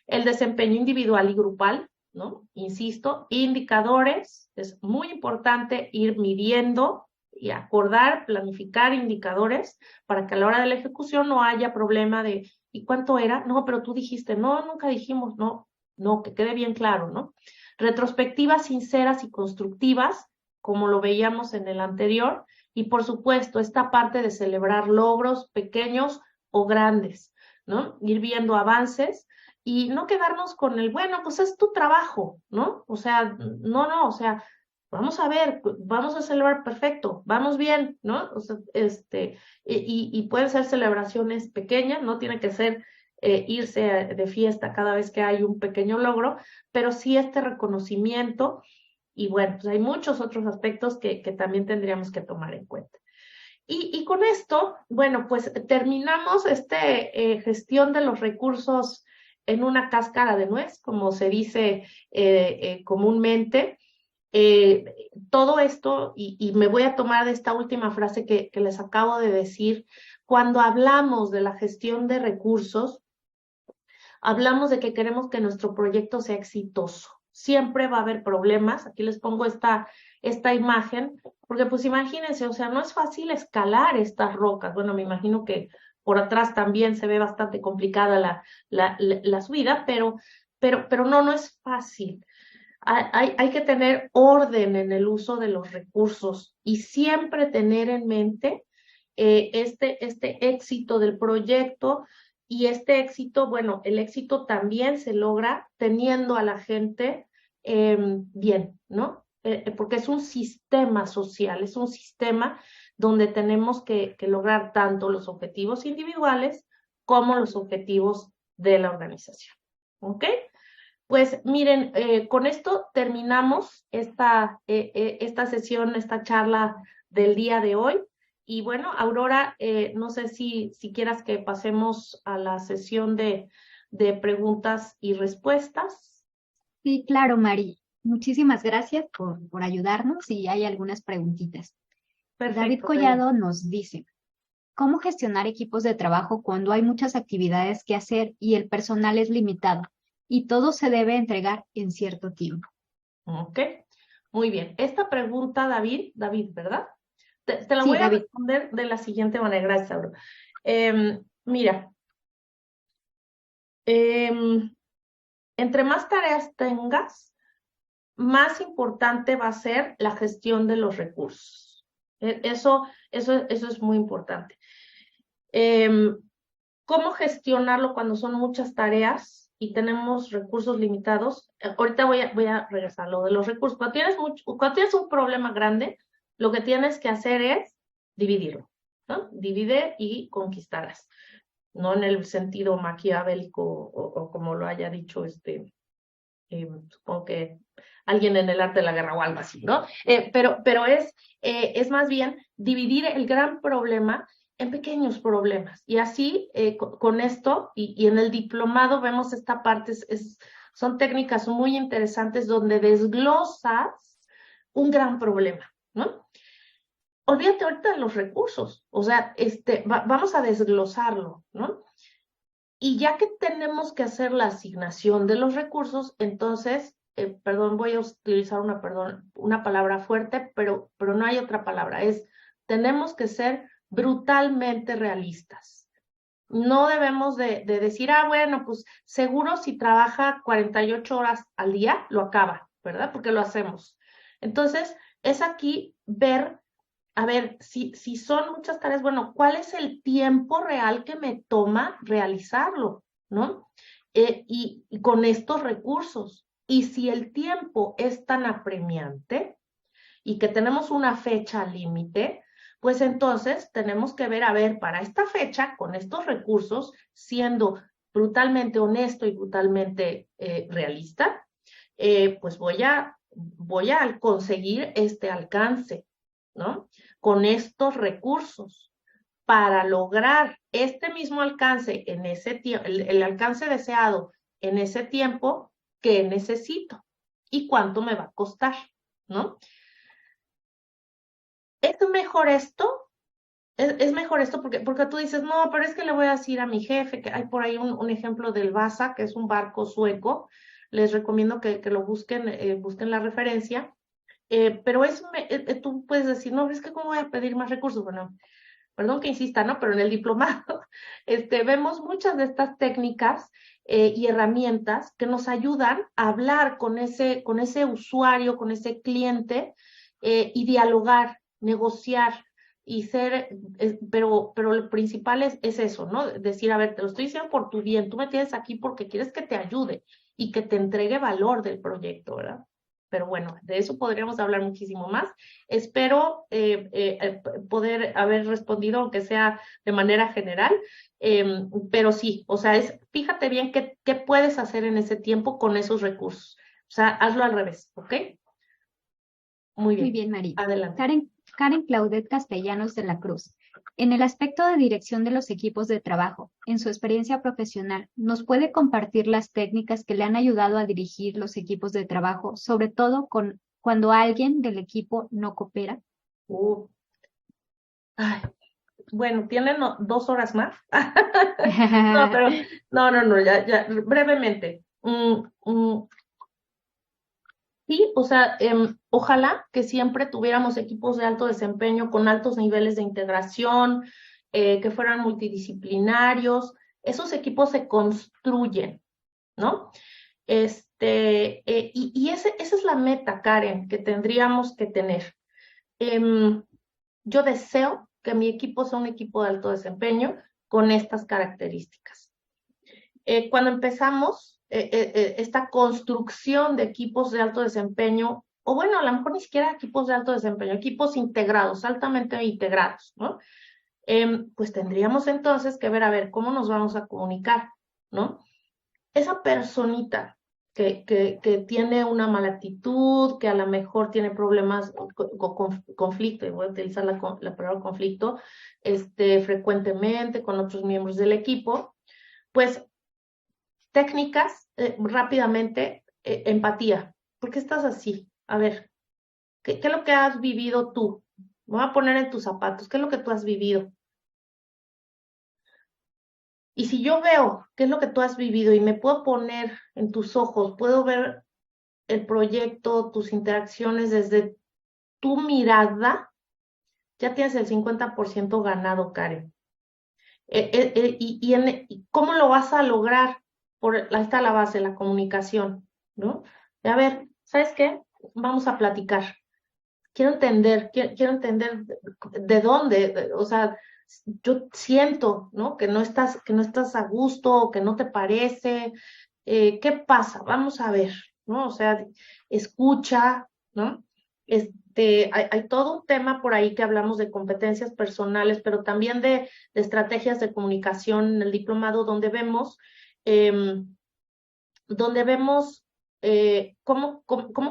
El desempeño individual y grupal, ¿no? Insisto, indicadores, es muy importante ir midiendo y acordar, planificar indicadores para que a la hora de la ejecución no haya problema de, ¿y cuánto era? No, pero tú dijiste, no, nunca dijimos, no, no, que quede bien claro, ¿no? Retrospectivas sinceras y constructivas, como lo veíamos en el anterior, y por supuesto, esta parte de celebrar logros pequeños o grandes, ¿no? Ir viendo avances y no quedarnos con el, bueno, pues es tu trabajo, ¿no? O sea, no, o sea, vamos a ver, vamos a celebrar perfecto, vamos bien, ¿no? O sea, y pueden ser celebraciones pequeñas, no tiene que ser irse de fiesta cada vez que hay un pequeño logro, pero sí este reconocimiento y bueno, pues hay muchos otros aspectos que también tendríamos que tomar en cuenta. Y con esto, bueno, pues terminamos gestión de los recursos en una cáscara de nuez, como se dice comúnmente. Eh, Todo esto, y me voy a tomar de esta última frase que les acabo de decir, cuando hablamos de la gestión de recursos, hablamos de que queremos que nuestro proyecto sea exitoso. Siempre va a haber problemas. Aquí les pongo esta imagen, porque pues imagínense, o sea, no es fácil escalar estas rocas. Bueno, me imagino que por atrás también se ve bastante complicada la subida, pero no es fácil. Hay que tener orden en el uso de los recursos y siempre tener en mente este éxito del proyecto y este éxito, bueno, el éxito también se logra teniendo a la gente bien, ¿no? Porque es un sistema social, es un sistema donde tenemos que lograr tanto los objetivos individuales como los objetivos de la organización. ¿Ok? Pues miren, con esto terminamos esta sesión, esta charla del día de hoy. Y bueno, Aurora, no sé si quieras que pasemos a la sesión de preguntas y respuestas. Sí, claro, Mari. Muchísimas gracias por ayudarnos y hay algunas preguntitas. David Perfecto, Tania. Collado nos dice, ¿cómo gestionar equipos de trabajo cuando hay muchas actividades que hacer y el personal es limitado y todo se debe entregar en cierto tiempo? Ok, muy bien. Esta pregunta, David, ¿verdad? Te la Sí, voy a David. responder de la siguiente manera. Gracias, Aurora. Mira, em, entre más tareas tengas, más importante va a ser la gestión de los recursos. Eso es muy importante. ¿Cómo gestionarlo cuando son muchas tareas y tenemos recursos limitados? Ahorita voy a regresar a lo de los recursos. Cuando tienes un problema grande, lo que tienes que hacer es dividirlo, ¿no? Divide y conquistarás. No en el sentido maquiavélico o como lo haya dicho supongo que alguien en el arte de la guerra o algo así, ¿no? Pero es más bien dividir el gran problema en pequeños problemas. Y así, con esto, y en el diplomado vemos esta parte, son técnicas muy interesantes donde desglosas un gran problema, ¿no? Olvídate ahorita de los recursos, o sea, vamos a desglosarlo, ¿no? Y ya que tenemos que hacer la asignación de los recursos, entonces, perdón, voy a utilizar una palabra fuerte, pero no hay otra palabra, tenemos que ser brutalmente realistas. No debemos de decir, bueno, pues seguro si trabaja 48 horas al día, lo acaba, ¿verdad? Porque lo hacemos. Entonces, es aquí ver a ver, si son muchas tareas, bueno, ¿cuál es el tiempo real que me toma realizarlo? ¿No? Y con estos recursos. Y si el tiempo es tan apremiante y que tenemos una fecha límite, pues entonces tenemos que ver, a ver, para esta fecha, con estos recursos, siendo brutalmente honesto y brutalmente realista, pues voy a conseguir este alcance, ¿no? Con estos recursos para lograr este mismo alcance en ese tiempo, el alcance deseado en ese tiempo que necesito y cuánto me va a costar, ¿no? ¿Es mejor esto? Es mejor esto porque tú dices, no, pero es que le voy a decir a mi jefe, que hay por ahí un ejemplo del Vasa, que es un barco sueco, les recomiendo que lo busquen, busquen la referencia, pero tú puedes decir, no, es que cómo voy a pedir más recursos, bueno, perdón que insista, ¿no? Pero en el diplomado vemos muchas de estas técnicas y herramientas que nos ayudan a hablar con ese usuario, con ese cliente y dialogar, negociar y ser, pero lo principal es eso, ¿no? Decir, a ver, te lo estoy diciendo por tu bien, tú me tienes aquí porque quieres que te ayude y que te entregue valor del proyecto, ¿verdad? Pero bueno, de eso podríamos hablar muchísimo más. Espero poder haber respondido, aunque sea de manera general, pero sí, o sea, fíjate bien qué puedes hacer en ese tiempo con esos recursos. O sea, hazlo al revés, ¿ok? Muy Muy bien, bien, María. adelante. Karen Claudet Castellanos de la Cruz. En el aspecto de dirección de los equipos de trabajo, en su experiencia profesional, ¿nos puede compartir las técnicas que le han ayudado a dirigir los equipos de trabajo, sobre todo cuando alguien del equipo no coopera? Uh, ay, bueno, tienen 2 horas más. No, pero no, ya, brevemente. Sí, o sea, ojalá que siempre tuviéramos equipos de alto desempeño con altos niveles de integración, que fueran multidisciplinarios. Esos equipos se construyen, ¿no? Esa es la meta, Karen, que tendríamos que tener. Em, yo deseo que mi equipo sea un equipo de alto desempeño con estas características. Cuando empezamos esta construcción de equipos de alto desempeño, o bueno, a lo mejor ni siquiera equipos de alto desempeño, equipos integrados, altamente integrados, ¿no? Pues tendríamos entonces que ver, a ver, cómo nos vamos a comunicar, ¿no? Esa personita que tiene una mala actitud, que a lo mejor tiene problemas con conflicto, y voy a utilizar la palabra conflicto, frecuentemente con otros miembros del equipo, pues técnicas, rápidamente, empatía. ¿Por qué estás así? A ver, ¿qué es lo que has vivido tú? Me voy a poner en tus zapatos, ¿qué es lo que tú has vivido? Y si yo veo qué es lo que tú has vivido y me puedo poner en tus ojos, puedo ver el proyecto, tus interacciones desde tu mirada, ya tienes el 50% ganado, Karen. ¿Y cómo lo vas a lograr? Ahí está la base, la comunicación, ¿no? A ver, ¿sabes qué? Vamos a platicar. Quiero entender de dónde, o sea, yo siento, ¿no? Que no estás a gusto, que no te parece. ¿Qué pasa? Vamos a ver, ¿no? O sea, escucha, ¿no? Hay todo un tema por ahí que hablamos de competencias personales, pero también de estrategias de comunicación en el diplomado, em, donde vemos cómo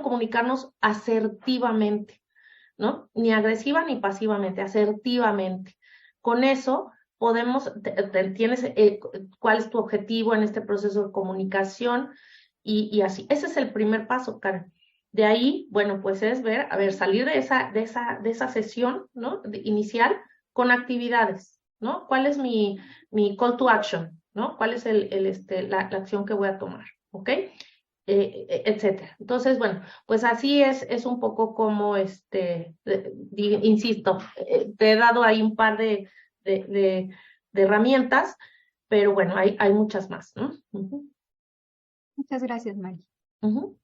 comunicarnos asertivamente, ¿no? Ni agresiva ni pasivamente, asertivamente. Con eso podemos, tienes cuál es tu objetivo en este proceso de comunicación y así. Ese es el primer paso, Karen. De ahí, bueno, pues es ver, a ver, salir de esa sesión, ¿no? Inicial con actividades, ¿no? ¿Cuál es mi call to action, ¿no? ¿Cuál es la acción que voy a tomar? ¿Ok? Etcétera. Entonces, bueno, pues así es un poco como, insisto, te he dado ahí un par de, de- de herramientas, pero bueno, hay muchas más, ¿no? Ujú, Muchas gracias, María. ujú.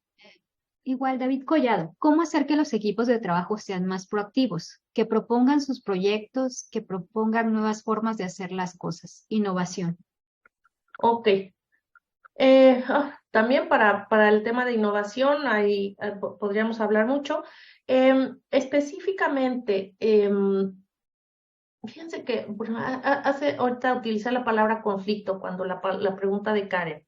Igual, David Collado, ¿cómo hacer que los equipos de trabajo sean más proactivos, que propongan sus proyectos, que propongan nuevas formas de hacer las cosas? Innovación. Ok. También para el tema de innovación podríamos hablar mucho. Específicamente, fíjense que bueno, ahorita utilicé la palabra conflicto cuando la pregunta de Karen.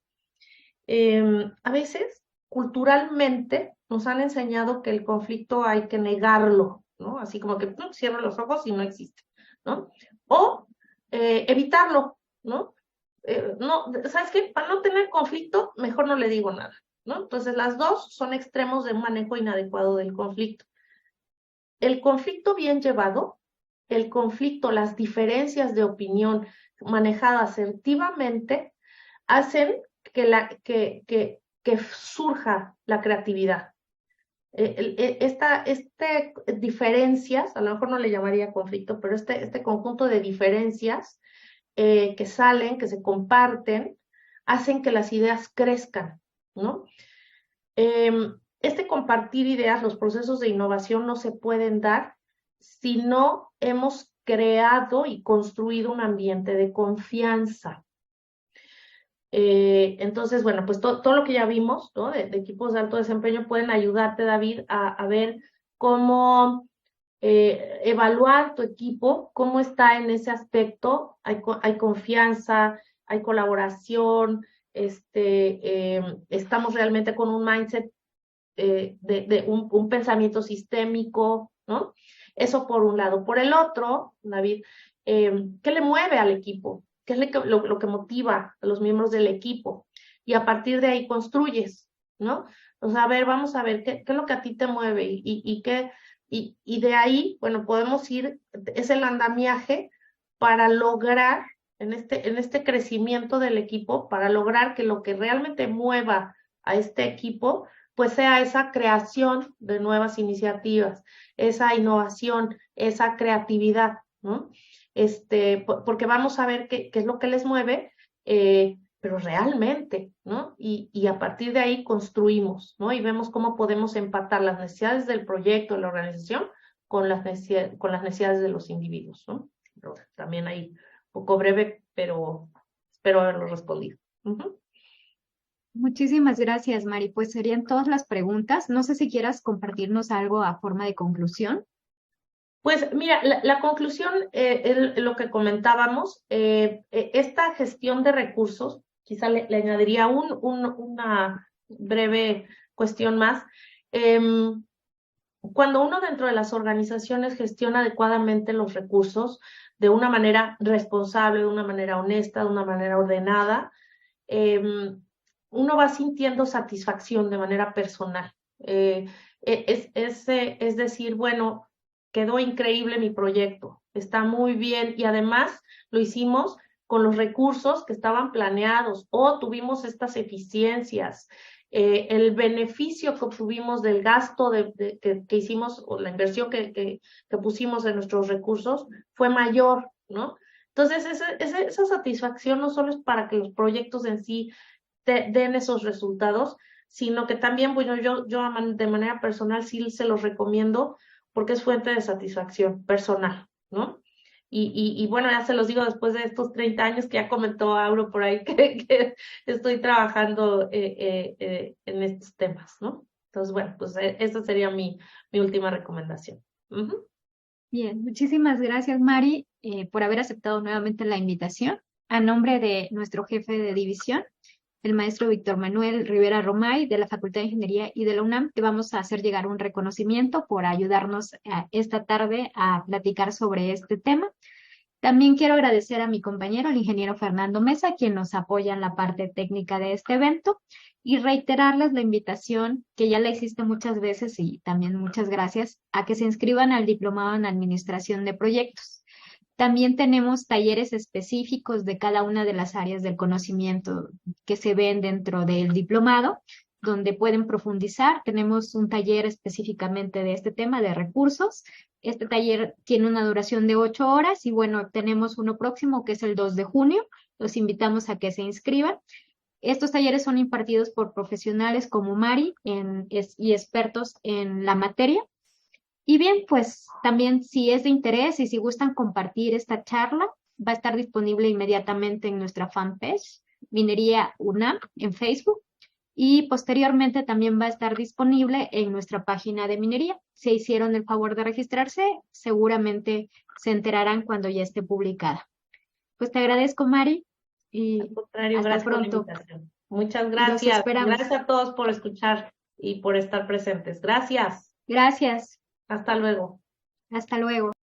A veces, culturalmente, nos han enseñado que el conflicto hay que negarlo, ¿no? Así como que cierro los ojos y no existe, ¿no? O evitarlo, ¿no? No, ¿sabes qué? Para no tener conflicto, mejor no le digo nada, ¿no? Entonces, las dos son extremos de un manejo inadecuado del conflicto. El conflicto bien llevado, el conflicto, las diferencias de opinión manejadas asertivamente, hacen que surja la creatividad. Este diferencias, a lo mejor no le llamaría conflicto, pero este conjunto de diferencias que salen, que se comparten, hacen que las ideas crezcan, ¿no? Este compartir ideas, los procesos de innovación no se pueden dar si no hemos creado y construido un ambiente de confianza. Entonces, bueno, pues todo lo que ya vimos, ¿no? De equipos de alto desempeño pueden ayudarte, David, a ver cómo evaluar tu equipo, cómo está en ese aspecto, hay confianza, hay colaboración, estamos realmente con un mindset de un pensamiento sistémico, ¿no? Eso por un lado. Por el otro, David, ¿qué le mueve al equipo? ¿Qué es lo que motiva a los miembros del equipo? Y a partir de ahí construyes, ¿no? O sea, a ver, vamos a ver, ¿qué es lo que a ti te mueve? Y de ahí, bueno, podemos ir, es el andamiaje para lograr, en este crecimiento del equipo, para lograr que lo que realmente mueva a este equipo pues sea esa creación de nuevas iniciativas, esa innovación, esa creatividad, ¿no? Porque vamos a ver qué es lo que les mueve, pero realmente, ¿no? Y a partir de ahí construimos, ¿no? Y vemos cómo podemos empatar las necesidades del proyecto, de la organización, con las necesidades de los individuos, ¿no? Pero también ahí, un poco breve, pero espero haberlo respondido. Muchísimas gracias, Mari. Pues serían todas las preguntas. No sé si quieras compartirnos algo a forma de conclusión. Pues mira, la conclusión es lo que comentábamos, esta gestión de recursos, quizá le añadiría una breve cuestión más. Cuando uno dentro de las organizaciones gestiona adecuadamente los recursos de una manera responsable, de una manera honesta, de una manera ordenada, uno va sintiendo satisfacción de manera personal. Es decir, bueno, quedó increíble mi proyecto, está muy bien y además lo hicimos con los recursos que estaban planeados o tuvimos estas eficiencias. El beneficio que obtuvimos del gasto que hicimos o la inversión que pusimos en nuestros recursos fue mayor, ¿no? Entonces, esa satisfacción no solo es para que los proyectos en sí den esos resultados, sino que también, bueno, yo de manera personal sí se los recomiendo porque es fuente de satisfacción personal, ¿no? Y bueno, ya se los digo después de estos 30 años que ya comentó Auro por ahí que estoy trabajando en estos temas, ¿no? Entonces, bueno, pues esa sería mi última recomendación. Bien, muchísimas gracias, Mari, por haber aceptado nuevamente la invitación. A nombre de nuestro jefe de división, el maestro Víctor Manuel Rivera Romay, de la Facultad de Ingeniería y de la UNAM, te vamos a hacer llegar un reconocimiento por ayudarnos esta tarde a platicar sobre este tema. También quiero agradecer a mi compañero, el ingeniero Fernando Mesa, quien nos apoya en la parte técnica de este evento, y reiterarles la invitación que ya la hiciste muchas veces y también muchas gracias a que se inscriban al diplomado en Administración de Proyectos. También tenemos talleres específicos de cada una de las áreas del conocimiento que se ven dentro del diplomado, donde pueden profundizar. Tenemos un taller específicamente de este tema de recursos. Este taller tiene una duración de 8 horas y bueno, tenemos uno próximo que es el 2 de junio. Los invitamos a que se inscriban. Estos talleres son impartidos por profesionales como Mari y expertos en la materia. Y bien, pues también si es de interés y si gustan compartir esta charla, va a estar disponible inmediatamente en nuestra fanpage, Minería UNAM, en Facebook. Y posteriormente también va a estar disponible en nuestra página de minería. Si hicieron el favor de registrarse, seguramente se enterarán cuando ya esté publicada. Pues te agradezco, Mari, y Al contrario, hasta gracias por la pronto. invitación. Muchas Los gracias. esperamos. Gracias a todos por escuchar y por estar presentes. Gracias. Gracias. Hasta luego. Hasta luego.